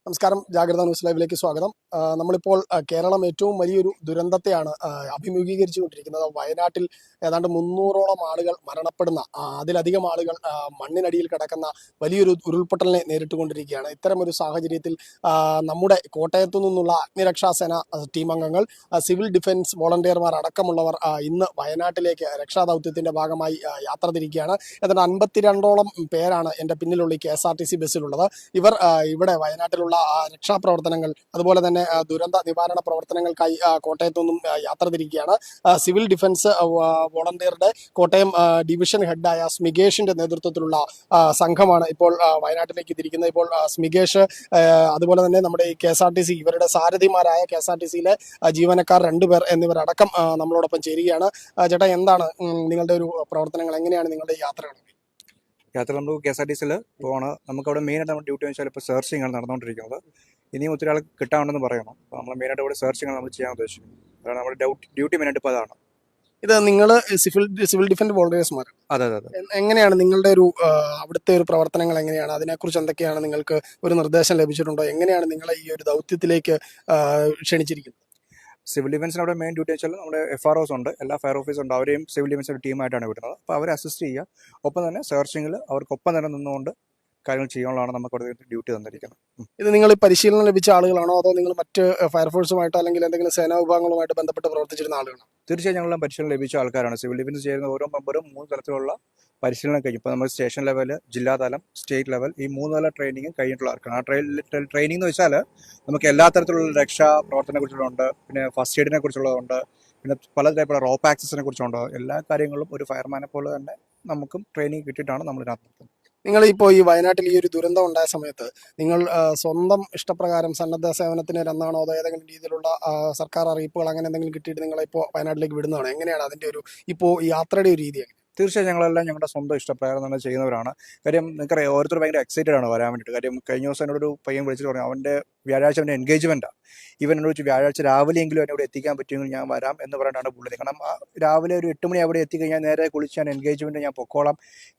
നമസ്കാരം. ജാഗ്രത ന്യൂസ് ലൈവിലേക്ക് സ്വാഗതം. നമ്മളിപ്പോൾ കേരളം ഏറ്റവും വലിയൊരു ദുരന്തത്തെയാണ് അഭിമുഖീകരിച്ചുകൊണ്ടിരിക്കുന്നത്. വയനാട്ടിൽ ഏതാണ്ട് 300ഓളം ആളുകൾ മരണപ്പെടുന്ന, അതിലധികം ആളുകൾ മണ്ണിനടിയിൽ കിടക്കുന്ന വലിയൊരു ഉരുൾപൊട്ടലിനെ നേരിട്ടുകൊണ്ടിരിക്കുകയാണ്. ഇത്തരമൊരു സാഹചര്യത്തിൽ നമ്മുടെ കോട്ടയത്തു നിന്നുള്ള അഗ്നിരക്ഷാസേന ടീം അംഗങ്ങൾ, സിവിൽ ഡിഫൻസ് വോളണ്ടിയർമാർ അടക്കമുള്ളവർ ഇന്ന് വയനാട്ടിലേക്ക് രക്ഷാദൗത്യത്തിന്റെ ഭാഗമായി യാത്ര തിരിക്കുകയാണ്. ഏതാണ്ട് 52ഓളം പേരാണ് എൻ്റെ പിന്നിലുള്ള ഈ KSRTC ബസ്സിലുള്ളത്. ഇവർ ഇവിടെ വയനാട്ടിലുള്ള രക്ഷാപ്രവർത്തനങ്ങൾ, അതുപോലെ തന്നെ ദുരന്ത നിവാരണ പ്രവർത്തനങ്ങൾക്കായി കോട്ടയത്തു നിന്നും യാത്ര തിരിക്കുകയാണ്. സിവിൽ ഡിഫൻസ് വോളണ്ടിയറുടെ കോട്ടയം ഡിവിഷൻ ഹെഡായ സ്മികേഷിന്റെ നേതൃത്വത്തിലുള്ള സംഘമാണ് ഇപ്പോൾ വയനാട്ടിലേക്ക് തിരിക്കുന്നത്. ഇപ്പോൾ സ്മികേഷ്, അതുപോലെ തന്നെ നമ്മുടെ ഈ KSRTC ഇവരുടെ സാരഥിമാരായ KSRTCയിലെ ജീവനക്കാർ 2 പേർ എന്നിവരടക്കം നമ്മളോടൊപ്പം ചേരുകയാണ്. ചേട്ടാ, എന്താണ് നിങ്ങളുടെ ഒരു പ്രവർത്തനങ്ങൾ, എങ്ങനെയാണ് നിങ്ങളുടെ യാത്രകൾ? യാത്ര നമ്മൾ KSRTCയിൽ പോകണം. നമുക്കവിടെ മെയിനായിട്ട് നമ്മുടെ ഡ്യൂട്ടി വെച്ചാൽ ഇപ്പോൾ സെർച്ചിങ് ആണ് നടന്നുകൊണ്ടിരിക്കുന്നത്. ഇനിയും ഒത്തിരി ആൾ കിട്ടാനുണ്ടെന്ന് പറയണം. അപ്പോൾ നമ്മൾ മെയിനായിട്ട് ഇവിടെ സെർച്ചിങ് നമ്മൾ ചെയ്യാൻ ഉദ്ദേശിക്കുന്നത്. അതാണ് നമ്മുടെ ഡ്യൂട്ടി മെയിനായിട്ട് ഇപ്പോൾ അതാണ്. ഇത് നിങ്ങൾ സിവിൽ ഡിഫൻസ് വോളണ്ടിയേഴ്സ്മാർ? അതെ. എങ്ങനെയാണ് നിങ്ങളുടെ ഒരു അവിടുത്തെ ഒരു പ്രവർത്തനങ്ങൾ എങ്ങനെയാണ്? അതിനെക്കുറിച്ച് എന്തൊക്കെയാണ് നിങ്ങൾക്ക് ഒരു നിർദ്ദേശം ലഭിച്ചിട്ടുണ്ടോ? എങ്ങനെയാണ് നിങ്ങളെ ഈ ഒരു ദൗത്യത്തിലേക്ക് ക്ഷണിച്ചിരിക്കുന്നത്? സിവിൽ ഡിഫൻസിന് അവിടെ മെയിൻ ഡ്യൂട്ടി വെച്ചാൽ നമ്മുടെ FROs ഉണ്ട്, എല്ലാ ഫയർ ഓഫീസർ ഉണ്ട്. അവരെയും സിവിൽ ഡിഫൻസിൻ്റെ ടീമായിട്ടാണ് വിടുന്നത്. അപ്പോൾ അവരെ അസിസ്റ്റ് ചെയ്യുക, ഒപ്പം തന്നെ സെർച്ചിങ്ങിൽ അവർക്കൊപ്പം തന്നെ നിന്നുകൊണ്ട് കാര്യങ്ങൾ ചെയ്യാനുള്ളതാണ് നമുക്ക് അവിടെ ഡ്യൂട്ടി തന്നിരിക്കുന്നത്. ഇത് നിങ്ങൾ പരിശീലനം ലഭിച്ച ആളുകളാണോ, അതോ നിങ്ങൾ മറ്റ് ഫയർഫോഴ്സുമായിട്ടോ അല്ലെങ്കിൽ എന്തെങ്കിലും സേനാ വിഭാഗങ്ങളുമായിട്ട് ബന്ധപ്പെട്ട് പ്രവർത്തിച്ചിരുന്ന ആളുകളാണോ? തീർച്ചയായും ഞങ്ങളെല്ലാം പരിശീലനം ലഭിച്ച ആൾക്കാരാണ്. സിവിൽ ഡിഫൻസ് ചെയ്യുന്ന ഓരോ മെമ്പറും 3 തലത്തിലുള്ള പരിശീലനം കഴിഞ്ഞു. ഇപ്പോൾ നമ്മൾ സ്റ്റേഷൻ ലെവൽ, ജില്ലാതലം, സ്റ്റേറ്റ് ലെവൽ, ഈ 3 തല ട്രെയിനിങ്ങും കഴിഞ്ഞിട്ടുള്ള ആൾക്കാണ്. ആ ട്രെയിനിങ് എന്ന് വെച്ചാൽ നമുക്ക് എല്ലാ തരത്തിലുള്ള രക്ഷാ പ്രവർത്തനത്തെ കുറിച്ചുള്ളതുണ്ട്, പിന്നെ ഫസ്റ്റ് എയ്ഡിനെ കുറിച്ചുള്ളതുണ്ട്, പിന്നെ പല ടൈപ്പുള്ള റോപ്പ് ആക്സസിനെ കുറിച്ചുണ്ട്. എല്ലാ കാര്യങ്ങളും ഒരു ഫയർമാനെ പോലെ തന്നെ നമുക്കും ട്രെയിനിങ് കിട്ടിയിട്ടാണ് നമ്മൾ ഇതിനകത്ത്. നിങ്ങളിപ്പോൾ ഈ വയനാട്ടിൽ ഈ ഒരു ദുരന്തം ഉണ്ടായ സമയത്ത് നിങ്ങൾ സ്വന്തം ഇഷ്ടപ്രകാരം സന്നദ്ധ സേവനത്തിന് എന്നാണോ, അതോ ഏതെങ്കിലും രീതിയിലുള്ള സർക്കാർ അറിയിപ്പുകൾ അങ്ങനെ എന്തെങ്കിലും കിട്ടിയിട്ട് നിങ്ങളിപ്പോൾ വയനാട്ടിലേക്ക് വിടുന്നതാണോ? എങ്ങനെയാണ് അതിൻ്റെ ഒരു ഇപ്പോൾ ഈ യാത്രയുടെ ഒരു രീതി? തീർച്ചയായും ഞങ്ങളെല്ലാം ഞങ്ങളുടെ സ്വന്തം ഇഷ്ടപ്രകാരം തന്നെ ചെയ്യുന്നവരാണ്. കാര്യം നിങ്ങൾക്കറിയാം, ഓരോരുത്തർ ഭയങ്കര എക്സൈറ്റഡ് ആണ് വരാൻ വേണ്ടിയിട്ട്. കാര്യം കഴിഞ്ഞ ദിവസം എന്നോടൊരു പയ്യൻ വിളിച്ചിട്ട് പറഞ്ഞു, അവൻ്റെ വ്യാഴാഴ്ച അവൻ്റെ എൻഗേജ്മെൻറ്റാണ്. ഇവൻ എന്നോട് വെച്ച് വ്യാഴാഴ്ച രാവിലെയെങ്കിലും എന്നെ ഇവിടെ എത്തിക്കാൻ പറ്റുമെങ്കിൽ ഞാൻ വരാം എന്ന് പറഞ്ഞിട്ടാണ് പുള്ളി. കാരണം രാവിലെ ഒരു 8 മണി അവിടെ എത്തിക്കഴിഞ്ഞാൽ നേരെ കുളിച്ച് ഞാൻ എൻഗേജ്മെൻറ്റ് ഞാൻ പൊക്കോളാം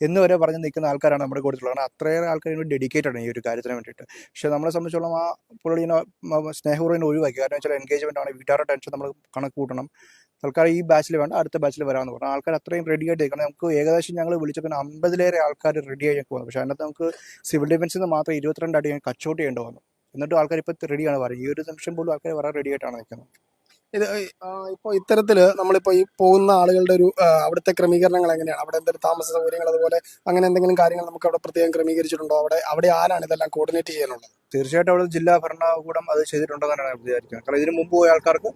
എന്ന് വരെ പറഞ്ഞ് നിൽക്കുന്ന ആൾക്കാരാണ് നമ്മുടെ കൂട്ടത്തിലുള്ളത്. കാരണം അത്രയേറെ ആൾക്കാർ ഡെഡിക്കേറ്റഡ് ആണ് ഈ ഒരു കാര്യത്തിന് വേണ്ടിയിട്ട്. പക്ഷേ നമ്മളെ സംബന്ധിച്ചോളം ആ പുള്ളി സ്നേഹപൂർവ്വം ഒഴിവാക്കി. കാരണം വെച്ചാൽ എൻഗേജ്മെൻ്റ് ആണ്, വീട്ടുകാരുടെ ടെൻഷൻ നമ്മൾ കണക്ക് കൂട്ടണം. തൽക്കാലം ഈ ബാച്ചിൽ വേണ്ട, അടുത്ത ബാച്ചിൽ വരാമെന്ന് പറഞ്ഞു. ആൾക്കാർ അത്രയും റെഡി ആയിട്ട്. കാരണം നമുക്ക് ഏകദേശം ഞങ്ങൾ വിളിച്ചപ്പോൾ 50-ലേറെ ആൾക്കാർ റെഡി ആയി പോകുന്നു. പക്ഷേ അതിനകത്ത് നമുക്ക് സിവിൽ ഡിഫൻസിൽ നിന്ന് മാത്രം 22 അടി കച്ചോട്ട് ചെയ്യേണ്ടി വന്നു. എന്നിട്ടും ആൾക്കാർ ഇപ്പോൾ റെഡിയാണ് പറയുന്നത്. ഈ ഒരു നിമിഷം പോലും ആൾക്കാർ വളരെ റെഡി ആയിട്ടാണ് നിൽക്കുന്നത്. ഇത് ഇപ്പോൾ ഇത്തരത്തിൽ നമ്മളിപ്പോൾ ഈ പോകുന്ന ആളുകളുടെ ഒരു അവിടുത്തെ ക്രമീകരണങ്ങൾ എങ്ങനെയാണ്? അവിടെ എന്തെങ്കിലും താമസ സൗകര്യങ്ങൾ, അതുപോലെ അങ്ങനെ എന്തെങ്കിലും കാര്യങ്ങൾ നമുക്ക് അവിടെ പ്രത്യേകം ക്രമീകരിച്ചിട്ടുണ്ടോ? അവിടെ ആരാണ് ഇതെല്ലാം കോർഡിനേറ്റ് ചെയ്യാനുള്ളത്? തീർച്ചയായിട്ടും അവിടെ ജില്ലാ ഭരണകൂടം അത് ചെയ്തിട്ടുണ്ടെന്നാണ് ഞാൻ വിചാരിക്കുന്നത്. കാരണം ഇതിന് മുമ്പ് പോയ ആൾക്കാർക്ക്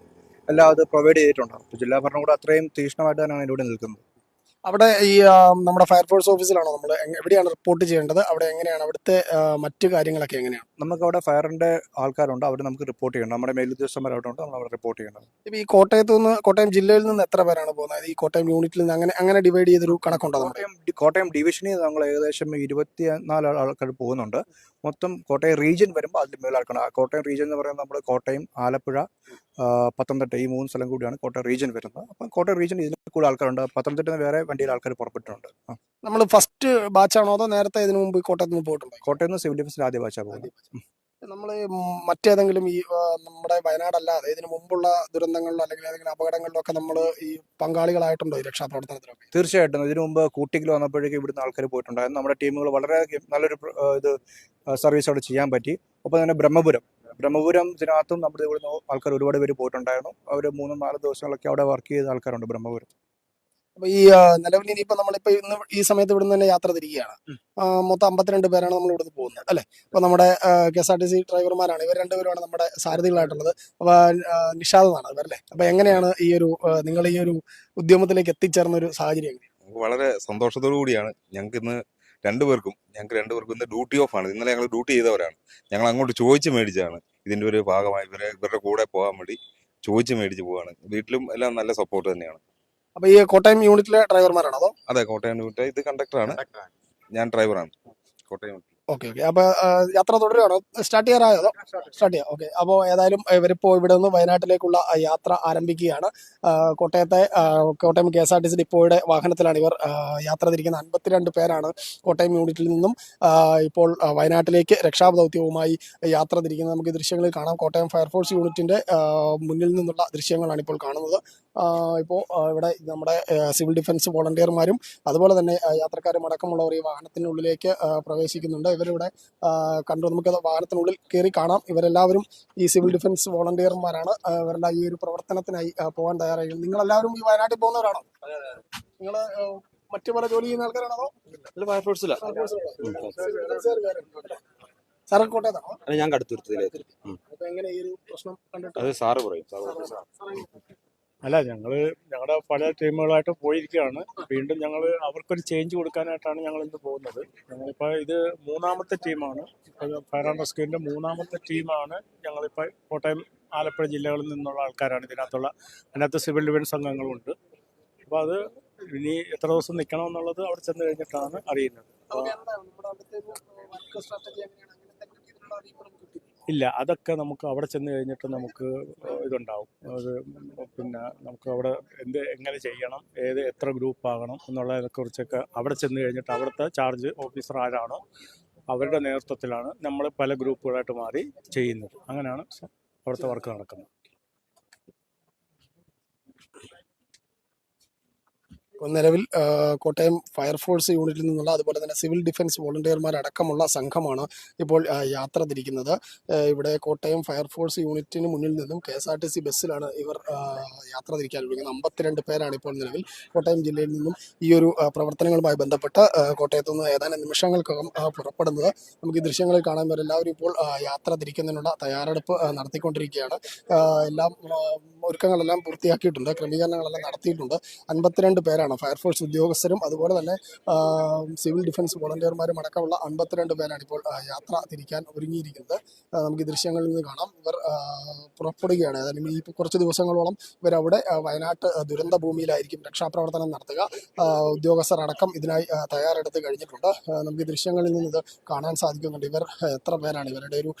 എല്ലാം അത് പ്രൊവൈഡ് ചെയ്തിട്ടുണ്ട്. അപ്പോൾ ജില്ലാ ഭരണകൂടം അത്രയും തീക്ഷ്ണമായിട്ട് തന്നെയാണ് ഇവിടെ നിൽക്കുന്നത്. അവിടെ ഈ നമ്മുടെ ഫയർഫോഴ്സ് ഓഫീസിലാണോ നമ്മൾ എവിടെയാണ് റിപ്പോർട്ട് ചെയ്യേണ്ടത്? അവിടെ എങ്ങനെയാണ് അവിടുത്തെ മറ്റു കാര്യങ്ങളൊക്കെ എങ്ങനെയാണ്? നമുക്ക് അവിടെ ഫയറിന്റെ ആൾക്കാരുണ്ട്, അവർ നമുക്ക് റിപ്പോർട്ട് ചെയ്യണം. നമ്മുടെ മേലുദ്യോഗസ്ഥന്മാരായിട്ടുണ്ട്, നമ്മൾ അവിടെ റിപ്പോർട്ട് ചെയ്യണം. ഇപ്പം ഈ കോട്ടയം ജില്ലയിൽ നിന്ന് എത്ര പേരാണ് പോകുന്നത്? ഈ കോട്ടയം യൂണിറ്റിൽ നിന്ന് അങ്ങനെ ഡിവൈഡ് ചെയ്തൊരു കണക്കുണ്ടോ? കോട്ടയം ഡിവിഷനിൽ നമ്മൾ ഏകദേശം 24 ആൾക്കാർ പോകുന്നുണ്ട്. മൊത്തം കോട്ടയം റീജിയൻ വരുമ്പോൾ അതിൽ മേലെ ആൾക്കാണ്. കോട്ടയം റീജിയൻ എന്ന് പറയുന്നത് നമ്മൾ കോട്ടയം, ആലപ്പുഴ, പത്തനംതിട്ട, ഈ 3 സ്ഥലം കൂടിയാണ് കോട്ടയം റീജിയൻ വരുന്നത്. അപ്പം കോട്ടയം റീജിയൻ ഇതിൽ കൂടുതൽ ആൾക്കാരുണ്ട്. പത്തനംതിട്ട വേറെ വണ്ടിയിൽ ആൾക്കാർ പുറപ്പെട്ടിട്ടുണ്ട്. നമ്മൾ ഫസ്റ്റ് ബാച്ചാണോ, അതോ നേരത്തെ ഇതിനു മുമ്പ് കോട്ടയത്ത് നിന്ന് പോയിട്ടുണ്ട്? കോട്ടയം നിന്ന് സിവിൽ ഡിഫൻസിൽ ആദ്യ ബാച്ചാണ് പോകുന്നത്. നമ്മൾ മറ്റേതെങ്കിലും ഈ നമ്മുടെ വയനാടല്ലാതെ ഇതിനു മുമ്പുള്ള ദുരന്തങ്ങളിലോ അല്ലെങ്കിൽ ഏതെങ്കിലും അപകടങ്ങളിലോ ഒക്കെ നമ്മൾ ഈ പങ്കാളികളായിട്ടുണ്ടോ ഈ രക്ഷാപ്രവർത്തനത്തിലൊക്കെ? തീർച്ചയായിട്ടും. ഇതിനു മുമ്പ് കൂട്ടിക്കൽ വന്നപ്പോഴേക്കും ഇവിടുന്ന് ആൾക്കാർ പോയിട്ടുണ്ടായിരുന്നു. നമ്മുടെ ടീമുകൾ വളരെ നല്ലൊരു സർവീസ് അവിടെ ചെയ്യാൻ പറ്റി. ഒപ്പം തന്നെ ബ്രഹ്മപുരം ഇതിനകത്തും നമ്മുടെ ഇവിടുന്ന് ആൾക്കാർ ഒരുപാട് പേര് പോയിട്ടുണ്ടായിരുന്നു. അവർ 3-4 ദിവസങ്ങളൊക്കെ അവിടെ വർക്ക് ചെയ്ത ആൾക്കാരുണ്ട് ബ്രഹ്മപുരം. അപ്പൊ ഈ നിലവിൽ ഇനിയിപ്പോ നമ്മളിപ്പോ ഇന്ന് ഈ സമയത്ത് ഇവിടുന്ന് തന്നെ യാത്ര തിരിക്കുകയാണ്. മൊത്തം 52 പേരാണ് നമ്മൾ ഇവിടുന്ന് പോകുന്നത്, അല്ലെ? അപ്പൊ നമ്മുടെ KSRTC ഡ്രൈവർമാരാണ് ഇവർ 2 പേരുമാണ് നമ്മുടെ സാരഥികളായിട്ടുള്ളത്. അപ്പൊ നിഷാദ് എന്നാണ് ഇവരല്ലേ? അപ്പൊ എങ്ങനെയാണ് ഈ ഒരു നിങ്ങൾ ഈ ഒരു ഉദ്യമത്തിലേക്ക് എത്തിച്ചേർന്ന ഒരു സാഹചര്യം? വളരെ സന്തോഷത്തോടു കൂടിയാണ് ഞങ്ങൾക്ക് രണ്ടുപേർക്കും ഇന്ന് ഡ്യൂട്ടി ഓഫ് ആണ്. ഇന്നലെ ഞങ്ങൾ ഡ്യൂട്ടി ചെയ്തവരാണ്. ഞങ്ങൾ അങ്ങോട്ട് ചോദിച്ച് മേടിച്ചാണ് ഇതിന്റെ ഒരു ഭാഗമായി ഇവരുടെ കൂടെ പോകാൻ വേണ്ടി ചോദിച്ച് മേടിച്ച് പോവാണ്. വീട്ടിലും എല്ലാം നല്ല സപ്പോർട്ട് തന്നെയാണ്. അപ്പൊ ഈ കോട്ടയം യൂണിറ്റിലെ ഡ്രൈവർമാരാണോ? അതോ? അതെ, കോട്ടയം യൂണിറ്റ്. ഇത് കണ്ടക്ടറാണ്, ഞാൻ ഡ്രൈവറാണ് കോട്ടയം യൂണിറ്റ്. Okay okay. അപ്പൊ യാത്ര തുടരുകയാണോ? സ്റ്റാർട്ട് ചെയ്യാറായോ? അതോ സ്റ്റാർട്ട് ചെയ്യാം. ഓക്കെ. അപ്പോൾ ഏതായാലും ഇവരിപ്പോ ഇവിടെ നിന്ന് വയനാട്ടിലേക്കുള്ള യാത്ര ആരംഭിക്കുകയാണ്. കോട്ടയം KSRTC ഡിപ്പോയുടെ വാഹനത്തിലാണ് ഇവർ യാത്ര തിരിക്കുന്ന 52 പേരാണ് കോട്ടയം യൂണിറ്റിൽ നിന്നും ഇപ്പോൾ വയനാട്ടിലേക്ക് രക്ഷാദൗത്യവുമായി യാത്ര തിരിക്കുന്നത്. നമുക്ക് ഈ ദൃശ്യങ്ങളിൽ കാണാം. കോട്ടയം ഫയർഫോഴ്സ് യൂണിറ്റിന്റെ മുന്നിൽ നിന്നുള്ള ദൃശ്യങ്ങളാണ് ഇപ്പോൾ കാണുന്നത്. ഇപ്പോൾ ഇവിടെ നമ്മുടെ സിവിൽ ഡിഫൻസ് വോളണ്ടിയർമാരും അതുപോലെ തന്നെ യാത്രക്കാരും അടക്കമുള്ളവർ ഈ വാഹനത്തിനുള്ളിലേക്ക് പ്രവേശിക്കുന്നുണ്ട്. ഇവരിവിടെ കണ്ടു. നമുക്ക് വാഹനത്തിനുള്ളിൽ കയറി കാണാം. ഇവരെല്ലാവരും ഈ സിവിൽ ഡിഫൻസ് വോളണ്ടിയർമാരാണ്. ഇവരുടെ ഈ ഒരു പ്രവർത്തനത്തിനായി പോകാൻ തയ്യാറായി. നിങ്ങളെല്ലാവരും ഈ വയനാട്ടിൽ പോകുന്നവരാണോ? നിങ്ങൾ മറ്റു പല ജോലി ചെയ്യുന്ന ആൾക്കാരാണോ? ഫയർഫോഴ്സിലാ. സാറ് കോട്ടയത്താണോ? അല്ല, ഞാൻ കടുത്തുരുത്തിലേക്ക്. അപ്പൊ എങ്ങനെ ഈ ഒരു പ്രശ്നം കണ്ടിട്ട്? അത് സാറ് പറയും. അല്ല, ഞങ്ങളുടെ പല ടീമുകളായിട്ട് പോയിരിക്കുകയാണ്. വീണ്ടും ഞങ്ങൾ അവർക്കൊരു ചേഞ്ച് കൊടുക്കാനായിട്ടാണ് ഞങ്ങൾ ഇന്ന് പോകുന്നത്. ഞങ്ങളിപ്പോൾ ഇത് 3ാമത്തെ ടീമാണ്. ഫയർ ആൻഡ് റെസ്ക്യൂവിൻ്റെ 3ാമത്തെ ടീമാണ്. ഞങ്ങളിപ്പോൾ കോട്ടയം, ആലപ്പുഴ ജില്ലകളിൽ നിന്നുള്ള ആൾക്കാരാണ് അതിനകത്ത് സിവിൽ ഡിഫൻസ് അംഗങ്ങളുണ്ട്. അപ്പോൾ അത് ഇനി എത്ര ദിവസം നിൽക്കണം എന്നുള്ളത് അവിടെ ചെന്ന് കഴിഞ്ഞിട്ടാണ് അറിയുന്നത്. ഇല്ല, അതൊക്കെ നമുക്ക് അവിടെ ചെന്ന് കഴിഞ്ഞിട്ട് നമുക്ക് ഇതുണ്ടാവും. അത് പിന്നെ നമുക്ക് അവിടെ എങ്ങനെ ചെയ്യണം, എത്ര ഗ്രൂപ്പ് ആകണം എന്നുള്ളതിനെ കുറിച്ചൊക്കെ അവിടെ ചെന്ന് കഴിഞ്ഞിട്ട് അവിടുത്തെ ചാർജ് ഓഫീസർ ആരാണോ അവരുടെ നേതൃത്വത്തിലാണ് നമ്മൾ പല ഗ്രൂപ്പുകളായിട്ട് മാറി ചെയ്യുന്നത്. അങ്ങനെയാണ് അവിടുത്തെ വർക്ക് നടക്കുന്നത്. നിലവിൽ കോട്ടയം ഫയർഫോഴ്സ് യൂണിറ്റിൽ നിന്നുള്ള അതുപോലെ തന്നെ സിവിൽ ഡിഫൻസ് വോളണ്ടിയർമാർ അടക്കമുള്ള സംഘമാണ് ഇപ്പോൾ യാത്ര തിരിക്കുന്നത്. ഇവിടെ കോട്ടയം ഫയർഫോഴ്സ് യൂണിറ്റിന് മുന്നിൽ നിന്നും KSRTC ബസ്സിലാണ് ഇവർ യാത്ര തിരിക്കാൻ ഒരുങ്ങുന്നത്. 52 പേരാണ് ഇപ്പോൾ നിലവിൽ കോട്ടയം ജില്ലയിൽ നിന്നും ഈ ഒരു പ്രവർത്തനങ്ങളുമായി ബന്ധപ്പെട്ട് കോട്ടയത്തു നിന്ന് ഏതാനും നിമിഷങ്ങൾക്കകം പുറപ്പെടുന്നത്. നമുക്ക് ഈ ദൃശ്യങ്ങളിൽ കാണാൻ വരും. എല്ലാവരും ഇപ്പോൾ യാത്ര തിരിക്കുന്നതിനുള്ള തയ്യാറെടുപ്പ് നടത്തിക്കൊണ്ടിരിക്കുകയാണ്. എല്ലാം ഒരുക്കങ്ങളെല്ലാം പൂർത്തിയാക്കിയിട്ടുണ്ട്, ക്രമീകരണങ്ങളെല്ലാം നടത്തിയിട്ടുണ്ട്. 52 പേരാണ് ഫയർഫോഴ്സ് ഉദ്യോഗസ്ഥരും അതുപോലെ തന്നെ സിവിൽ ഡിഫൻസ് വോളണ്ടിയർമാരും അടക്കമുള്ള 52 പേരാണ് ഇപ്പോൾ യാത്ര തിരിക്കാൻ ഒരുങ്ങിയിരിക്കുന്നത്. നമുക്ക് ഈ ദൃശ്യങ്ങളിൽ നിന്ന് കാണാം. ഇവർ പുറപ്പെടുകയാണ്. അതായത് ഈ കുറച്ച് ദിവസങ്ങളോളം ഇവരവിടെ വയനാട്ട് ദുരന്ത ഭൂമിയിലായിരിക്കും രക്ഷാപ്രവർത്തനം നടത്തുക. ഉദ്യോഗസ്ഥർ അടക്കം ഇതിനായി തയ്യാറെടുത്ത് കഴിഞ്ഞിട്ടുണ്ട്. നമുക്ക് ഈ ദൃശ്യങ്ങളിൽ നിന്ന് ഇത് കാണാൻ സാധിക്കുന്നുണ്ട്. ഇവർ എത്ര പേരാണ്? ഇവരുടെ ഒരു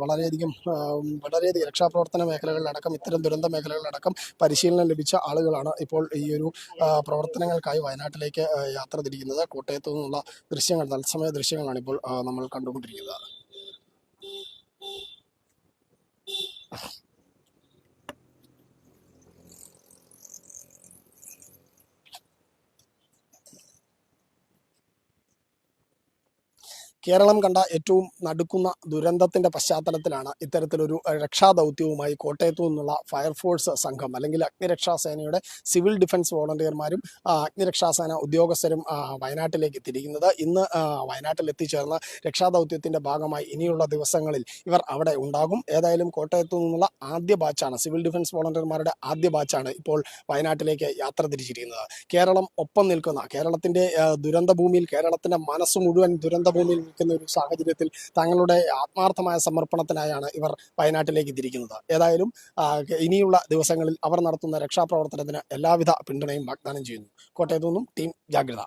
വളരെയധികം രക്ഷാപ്രവർത്തന മേഖലകളിലടക്കം ഇത്തരം ദുരന്ത മേഖലകളിലടക്കം പരിശീലനം ലഭിച്ച ആളുകളാണ് ഇപ്പോൾ ഈ ഒരു പ്രവർത്തനങ്ങൾക്കായി വയനാട്ടിലേക്ക് യാത്ര തിരിക്കുന്നത്. കോട്ടയത്തു നിന്നുള്ള ദൃശ്യങ്ങൾ, തത്സമയ ദൃശ്യങ്ങളാണ് ഇപ്പോൾ നമ്മൾ കണ്ടുകൊണ്ടിരിക്കുന്നത്. കേരളം കണ്ട ഏറ്റവും നടുക്കുന്ന ദുരന്തത്തിന്റെ പശ്ചാത്തലത്തിലാണ് ഇത്തരത്തിലൊരു രക്ഷാദൗത്യവുമായി കോട്ടയത്തു നിന്നുള്ള ഫയർഫോഴ്സ് സംഘം അല്ലെങ്കിൽ അഗ്നിരക്ഷാസേനയുടെ സിവിൽ ഡിഫൻസ് വോളണ്ടിയർമാരും അഗ്നിരക്ഷാസേന ഉദ്യോഗസ്ഥരും വയനാട്ടിലേക്ക് എത്തിയിരിക്കുന്നത്. ഇന്ന് വയനാട്ടിൽ എത്തിച്ചേർന്ന രക്ഷാദൗത്യത്തിന്റെ ഭാഗമായി ഇനിയുള്ള ദിവസങ്ങളിൽ ഇവർ അവിടെ ഉണ്ടാകും. ഏതായാലും കോട്ടയത്തു നിന്നുള്ള ആദ്യ ബാച്ചാണ്, സിവിൽ ഡിഫൻസ് വോളണ്ടിയർമാരുടെ ആദ്യ ബാച്ചാണ് ഇപ്പോൾ വയനാട്ടിലേക്ക് യാത്ര തിരിച്ചിരിക്കുന്നത്. കേരളം ഒപ്പം നിൽക്കുന്ന, കേരളത്തിന്റെ ദുരന്ത ഭൂമിയിൽ, കേരളത്തിന്റെ മനസ്സ് മുഴുവൻ ദുരന്ത ഭൂമിയിൽ നിൽക്കുന്ന ഒരു സാഹചര്യത്തിൽ തങ്ങളുടെ ആത്മാർത്ഥമായ സമർപ്പണത്തിനായാണ് ഇവർ വയനാട്ടിലേക്ക് തിരിക്കുന്നത്. ഏതായാലും ഇനിയുള്ള ദിവസങ്ങളിൽ അവർ നടത്തുന്ന രക്ഷാപ്രവർത്തനത്തിന് എല്ലാവിധ പിന്തുണയും വാഗ്ദാനം ചെയ്യുന്നു. കോട്ടയത്തു നിന്നും ടീം ജാഗ്രത.